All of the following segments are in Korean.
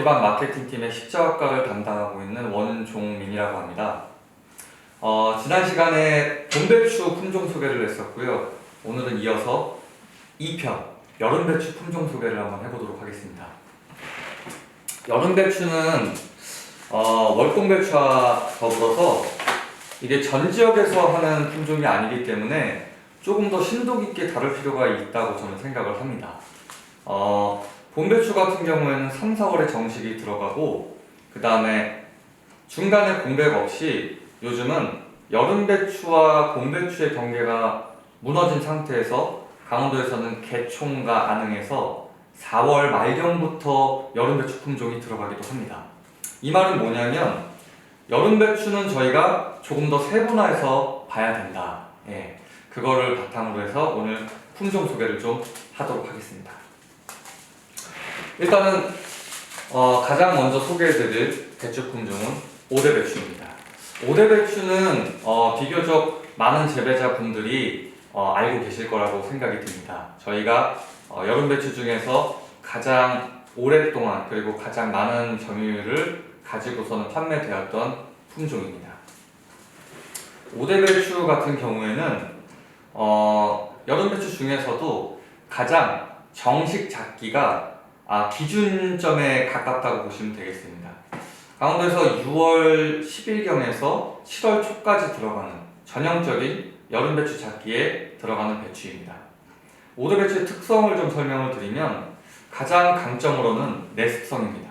제조반 마케팅팀의 십자학과를 담당하고 있는 원종민이라고 합니다. 지난 시간에 봄배추 품종 소개를 했었고요. 오늘은 이어서 2편 여름배추 품종 소개를 한번 해보도록 하겠습니다. 여름배추는 월동배추와 더불어서 이게 전 지역에서 하는 품종이 아니기 때문에 조금 더 심도 깊게 다룰 필요가 있다고 저는 생각을 합니다. 봄배추 같은 경우에는 3, 4월에 정식이 들어가고 그 다음에 중간에 공백 없이 요즘은 여름배추와 봄배추의 경계가 무너진 상태에서 강원도에서는 개총과 안흥에서 4월 말경부터 여름배추 품종이 들어가기도 합니다. 이 말은 뭐냐면 여름배추는 저희가 조금 더 세분화해서 봐야 된다. 그거를 바탕으로 해서 오늘 품종 소개를 좀 하도록 하겠습니다. 일단은 가장 먼저 소개해드릴 배추 품종은 오대배추입니다. 오대배추는 비교적 많은 재배자분들이 알고 계실 거라고 생각이 듭니다. 저희가 여름배추 중에서 가장 오랫동안 그리고 가장 많은 점유율을 가지고서는 판매되었던 품종입니다. 오대배추 같은 경우에는 여름배추 중에서도 가장 정식 작기가 기준점에 가깝다고 보시면 되겠습니다. 강원도에서 6월 10일경에서 7월 초까지 들어가는 전형적인 여름배추 작기에 들어가는 배추입니다. 오대배추의 특성을 좀 설명을 드리면 가장 강점으로는 내습성입니다.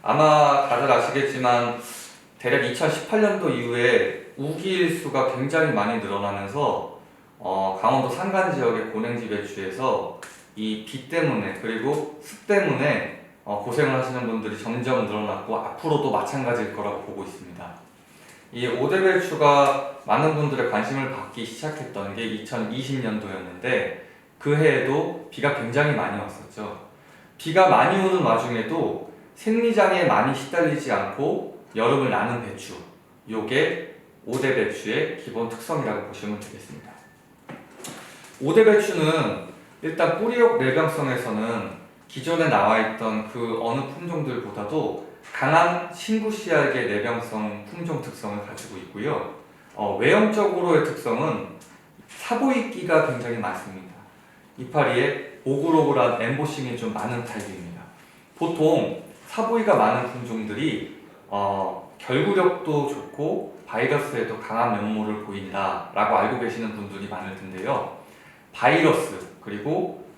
아마 다들 아시겠지만 대략 2018년도 이후에 우기일수가 굉장히 많이 늘어나면서 강원도 산간 지역의 고랭지 배추에서 이 비 때문에 그리고 습 때문에 고생을 하시는 분들이 점점 늘어났고 앞으로도 마찬가지일 거라고 보고 있습니다. 이 오대배추가 많은 분들의 관심을 받기 시작했던 게 2020년도였는데 그 해에도 비가 굉장히 많이 왔었죠. 비가 많이 오는 와중에도 생리장에 많이 시달리지 않고 여름을 나는 배추, 요게 오대배추의 기본 특성이라고 보시면 되겠습니다. 오대배추는 일단 뿌리옥 내병성에서는 기존에 나와있던 그 어느 품종들보다도 강한 신구씨알계 내병성 품종 특성을 가지고 있고요. 외형적으로의 특성은 사보이기가 굉장히 많습니다. 이파리에 오글오글한 엠보싱이 좀 많은 타입입니다. 보통 사보이가 많은 품종들이 결구력도 좋고 바이러스에도 강한 면모를 보인다 라고 알고 계시는 분들이 많을 텐데요. 바이러스, 그리고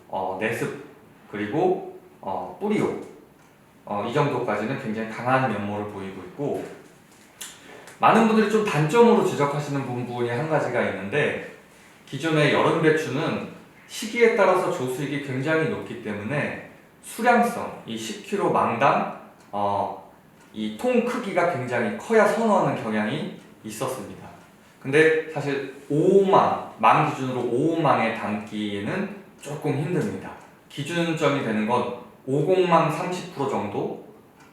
내습, 그리고 뿌리옥 이 정도까지는 굉장히 강한 면모를 보이고 있고, 많은 분들이 좀 단점으로 지적하시는 부분이 한 가지가 있는데, 기존의 여름배추는 시기에 따라서 조수익이 굉장히 높기 때문에 수량성, 이 10kg 망당 이 통 크기가 굉장히 커야 선호하는 경향이 있었습니다. 근데 사실 5호망, 망 기준으로 5호망에 담기에는 조금 힘듭니다. 기준점이 되는 건 50망 30% 정도,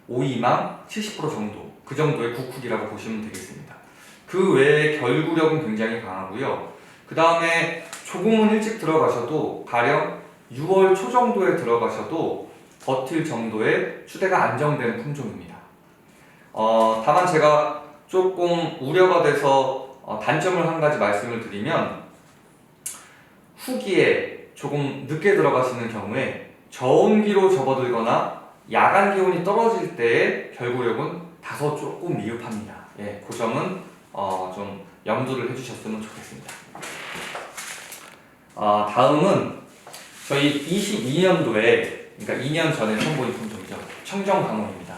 52망 70% 정도, 그 정도의 국후기라고 보시면 되겠습니다. 그 외에 결구력은 굉장히 강하고요. 그 다음에 조금은 일찍 들어가셔도 가령 6월 초 정도에 들어가셔도 버틸 정도의 추대가 안정된 품종입니다. 다만 제가 조금 우려가 돼서 단점을 한 가지 말씀을 드리면, 후기에 조금 늦게 들어가시는 경우에 저온기로 접어들거나 야간 기온이 떨어질 때의 결구력은 다소 조금 미흡합니다. 그 점은 좀 염두를 해주셨으면 좋겠습니다. 다음은 저희 22년도에, 그러니까 2년 전에 선보인 품종이죠. 청정강원입니다.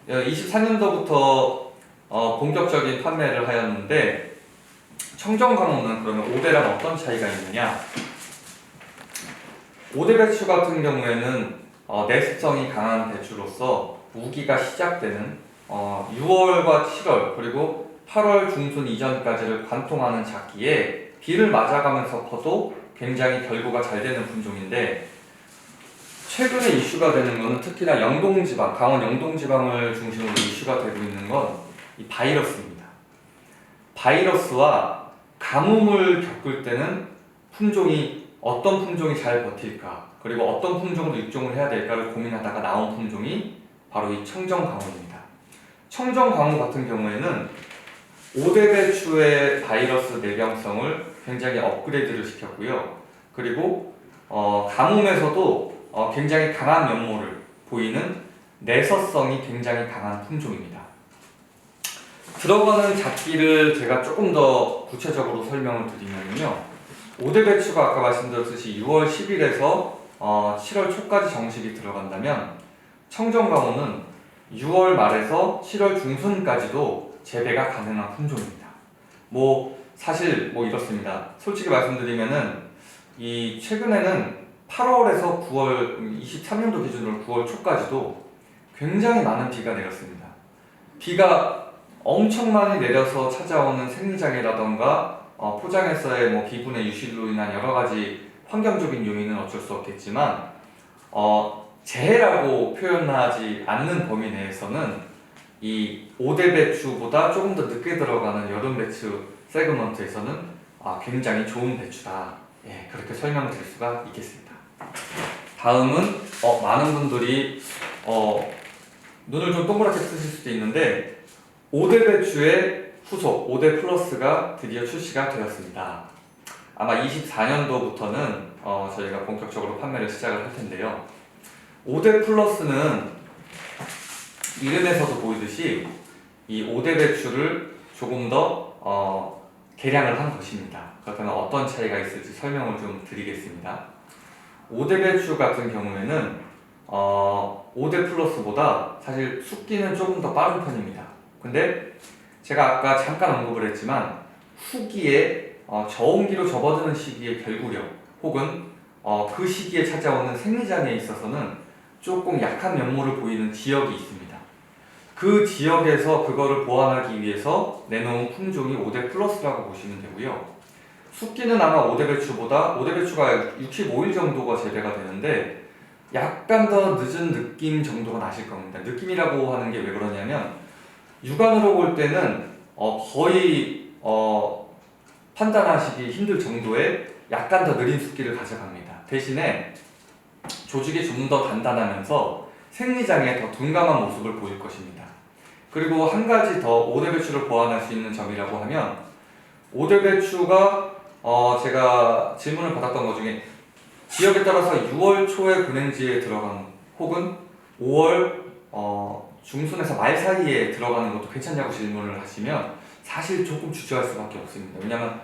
24년도부터 본격적인 판매를 하였는데, 청정강원은 그러면 오대랑 어떤 차이가 있느냐? 오대배추 같은 경우에는 내습성이 강한 배추로서 우기가 시작되는 6월과 7월 그리고 8월 중순 이전까지를 관통하는 작기에 비를 맞아가면서 커도 굉장히 결구가 잘 되는 품종인데, 최근에 이슈가 되는 것은 특히나 영동지방, 강원 영동지방을 중심으로 이슈가 되고 있는 건 이 바이러스입니다. 바이러스와 가뭄을 겪을 때는 어떤 품종이 잘 버틸까, 그리고 어떤 품종으로 육종을 해야 될까를 고민하다가 나온 품종이 바로 이 청정강우입니다. 청정강우 같은 경우에는 오대배추의 바이러스 내병성을 굉장히 업그레이드를 시켰고요. 그리고 가뭄에서도 굉장히 강한 면모를 보이는 내서성이 굉장히 강한 품종입니다. 들어가는 작기를 제가 조금 더 구체적으로 설명을 드리면요. 오대배추가 아까 말씀드렸듯이 6월 10일에서 7월 초까지 정식이 들어간다면 청정강우는 6월 말에서 7월 중순까지도 재배가 가능한 품종입니다. 사실 이렇습니다. 솔직히 말씀드리면은 이 최근에는 8월에서 9월 23년도 기준으로 9월 초까지도 굉장히 많은 비가 내렸습니다. 비가 엄청 많이 내려서 찾아오는 생리장애라던가 포장에서의 기분의 유실로 인한 여러 가지 환경적인 요인은 어쩔 수 없겠지만 재해라고 표현하지 않는 범위 내에서는 이 오대배추보다 조금 더 늦게 들어가는 여름배추 세그먼트에서는 굉장히 좋은 배추다. 그렇게 설명드릴 수가 있겠습니다. 다음은 많은 분들이 눈을 좀 동그랗게 뜨실 수도 있는데 오대배추의 후속 오대 플러스가 드디어 출시가 되었습니다. 아마 24년도부터는 저희가 본격적으로 판매를 시작을 할 텐데요. 오대 플러스는 이름에서도 보이듯이 이 오대배추를 조금 더 개량을 한 것입니다. 그렇다면 어떤 차이가 있을지 설명을 좀 드리겠습니다. 오대배추 같은 경우에는 오대 플러스보다 사실 숙기는 조금 더 빠른 편입니다. 근데 제가 아까 잠깐 언급을 했지만 후기에 저온기로 접어드는 시기의 결구력 혹은 그 시기에 찾아오는 생리장애에 있어서는 조금 약한 면모를 보이는 지역이 있습니다. 그 지역에서 그거를 보완하기 위해서 내놓은 품종이 오대 플러스라고 보시면 되고요. 숙기는 아마 오대배추가 65일 정도가 재배가 되는데 약간 더 늦은 느낌 정도가 나실 겁니다. 느낌이라고 하는 게 왜 그러냐면 육안으로 볼 때는 거의 판단하시기 힘들 정도의 약간 더 느린 숙기를 가져갑니다. 대신에 조직이 좀 더 단단하면서 생리장에 더 둔감한 모습을 보일 것입니다. 그리고 한 가지 더 오대배추를 보완할 수 있는 점이라고 하면 오대배추가 제가 질문을 받았던 것 중에 지역에 따라서 6월 초에 근행지에 들어가는 혹은 5월 중순에서 말 사이에 들어가는 것도 괜찮냐고 질문을 하시면 사실 조금 주저할 수밖에 없습니다. 왜냐하면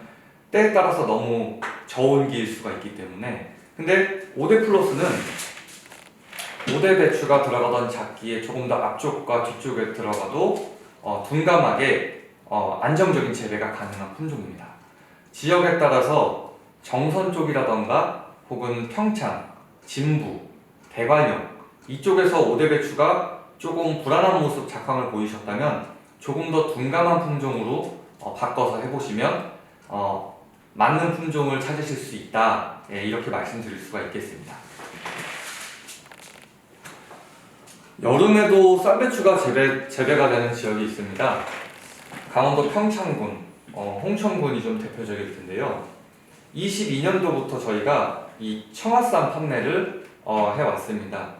때에 따라서 너무 저온기일 수가 있기 때문에. 근데 오대 플러스는 오대배추가 들어가던 작기에 조금 더 앞쪽과 뒤쪽에 들어가도 둔감하게 안정적인 재배가 가능한 품종입니다. 지역에 따라서 정선 쪽이라던가 혹은 평창, 진부, 대관령 이쪽에서 오대배추가 조금 불안한 모습 작황을 보이셨다면 조금 더 둔감한 품종으로 바꿔서 해보시면 맞는 품종을 찾으실 수 있다. 이렇게 말씀드릴 수가 있겠습니다. 여름에도 쌈배추가 재배가 되는 지역이 있습니다. 강원도 평창군, 홍천군이 좀 대표적일 텐데요. 22년도부터 저희가 이 청화쌈 판매를 해왔습니다.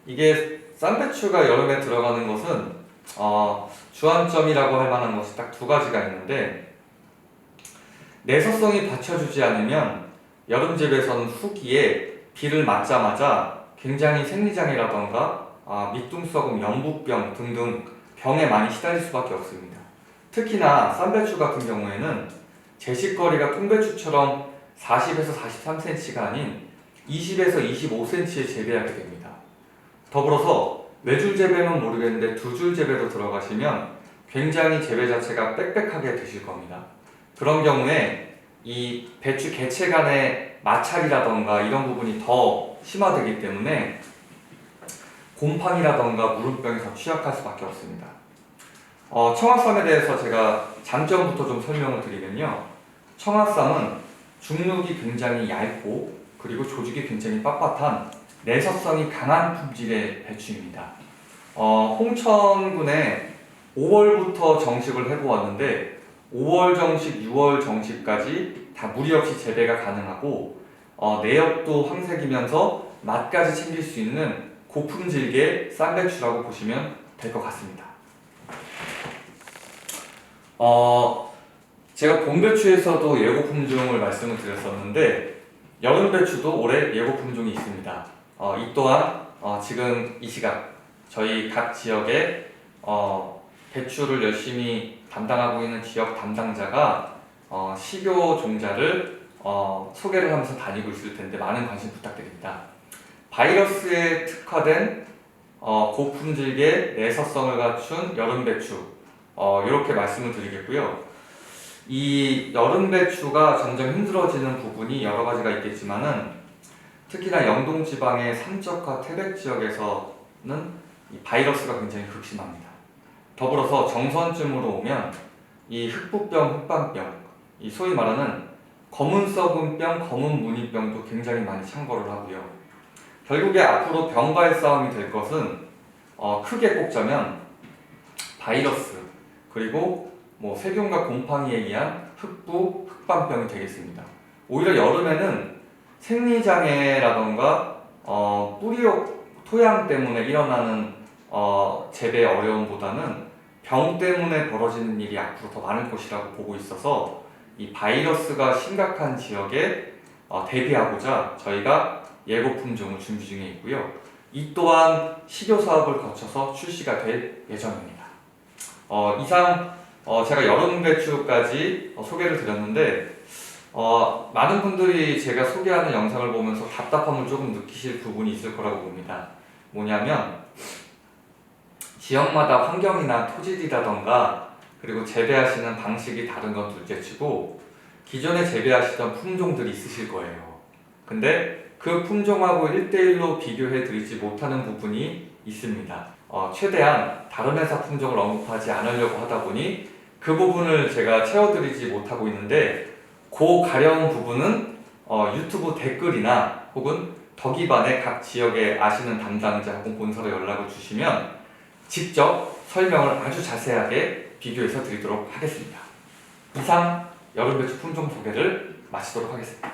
이게 쌈배추가 여름에 들어가는 것은 주안점이라고 할 만한 것이 딱 두 가지가 있는데 내서성이 받쳐주지 않으면 여름 재배선 후기에 비를 맞자마자 굉장히 생리장애라던가 밑둥썩음, 연부병 등등 병에 많이 시달릴 수밖에 없습니다. 특히나 쌈배추 같은 경우에는 제식거리가 통배추처럼 40에서 43cm가 아닌 20에서 25cm에 재배하게 됩니다. 더불어서 외줄 재배는 모르겠는데 두줄 재배로 들어가시면 굉장히 재배 자체가 빽빽하게 되실 겁니다. 그런 경우에 이 배추 개체 간의 마찰이라던가 이런 부분이 더 심화되기 때문에 곰팡이라던가 무름병이 더 취약할 수밖에 없습니다. 청화쌈에 대해서 제가 장점부터 좀 설명을 드리면요. 청화쌈은 중육이 굉장히 얇고 그리고 조직이 굉장히 빳빳한 내서성이 강한 품질의 배추입니다. 홍천군에 5월부터 정식을 해보았는데 5월 정식, 6월 정식까지 다 무리 없이 재배가 가능하고 내역도 황색이면서 맛까지 챙길 수 있는 고품질계 쌈배추라고 보시면 될 것 같습니다. 제가 봄배추에서도 예고 품종을 말씀을 드렸었는데 여름배추도 올해 예고 품종이 있습니다. 이 또한 지금 이 시각 저희 각 지역에 배추를 열심히 담당하고 있는 지역 담당자가 식용 종자를 소개를 하면서 다니고 있을 텐데 많은 관심 부탁드립니다. 바이러스에 특화된 고품질계 내서성을 갖춘 여름배추 이렇게 말씀을 드리겠고요. 이 여름배추가 점점 힘들어지는 부분이 여러 가지가 있겠지만은 특히나 영동 지방의 삼척과 태백 지역에서는 이 바이러스가 굉장히 극심합니다. 더불어서 정선쯤으로 오면 이 흑부병, 흑방병, 이 소위 말하는 검은 썩은병, 검은 무늬병도 굉장히 많이 창궐을 하고요. 결국에 앞으로 병과의 싸움이 될 것은 크게 꼽자면 바이러스 그리고 세균과 곰팡이에 의한 흑부, 흑방병이 되겠습니다. 오히려 여름에는 생리장애라던가 뿌리옥 토양 때문에 일어나는 재배 어려움보다는 병 때문에 벌어지는 일이 앞으로 더 많을 것이라고 보고 있어서 이 바이러스가 심각한 지역에 대비하고자 저희가 예고 품종을 준비 중에 있고요. 이 또한 시교 사업을 거쳐서 출시가 될 예정입니다. 이상 제가 여름배추까지 소개를 드렸는데 많은 분들이 제가 소개하는 영상을 보면서 답답함을 조금 느끼실 부분이 있을 거라고 봅니다. 뭐냐면 지역마다 환경이나 토질이라던가 그리고 재배하시는 방식이 다른 건 둘째치고 기존에 재배하시던 품종들이 있으실 거예요. 근데 그 품종하고 1대1로 비교해 드리지 못하는 부분이 있습니다. 최대한 다른 회사 품종을 언급하지 않으려고 하다 보니 그 부분을 제가 채워드리지 못하고 있는데 그 가려운 부분은 유튜브 댓글이나 혹은 덕이반의 각 지역에 아시는 담당자 혹은 본사로 연락을 주시면 직접 설명을 아주 자세하게 비교해서 드리도록 하겠습니다. 이상 여름배추 품종 소개를 마치도록 하겠습니다.